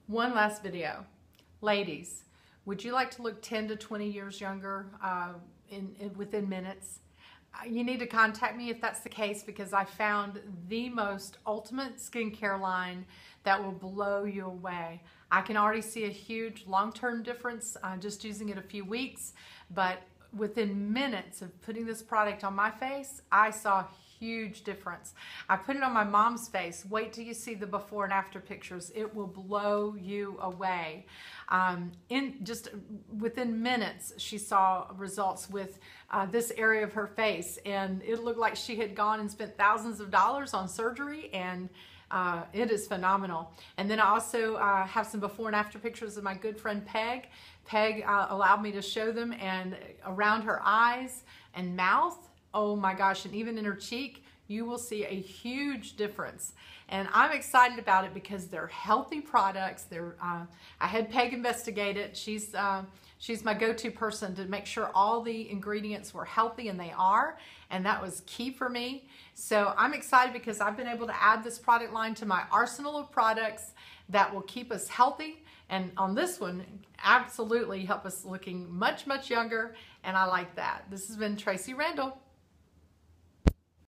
One last video. Ladies, would you like to look 10 to 20 years younger within minutes? You need to contact me if that's the case, because I found the most ultimate skincare line that will blow you away. I can already see a huge long-term difference just using it a few weeks, but within minutes of putting this product on my face, I saw a huge difference. I put it on my mom's face. Wait till you see the before and after pictures. It will blow you away. Just within minutes, she saw results with this area of her face, and it looked like she had gone and spent thousands of dollars on surgery, and it is phenomenal. And then I also have some before and after pictures of my good friend Peg. Peg allowed me to show them, and around her eyes and mouth, oh my gosh, and even in her cheek, you will see a huge difference. And I'm excited about it because they're healthy products. I had Peg investigate it. She's my go-to person to make sure all the ingredients were healthy, and they are, and that was key for me. So I'm excited because I've been able to add this product line to my arsenal of products that will keep us healthy, and on this one, absolutely help us looking much, much younger, and I like that. This has been Tracy Randall.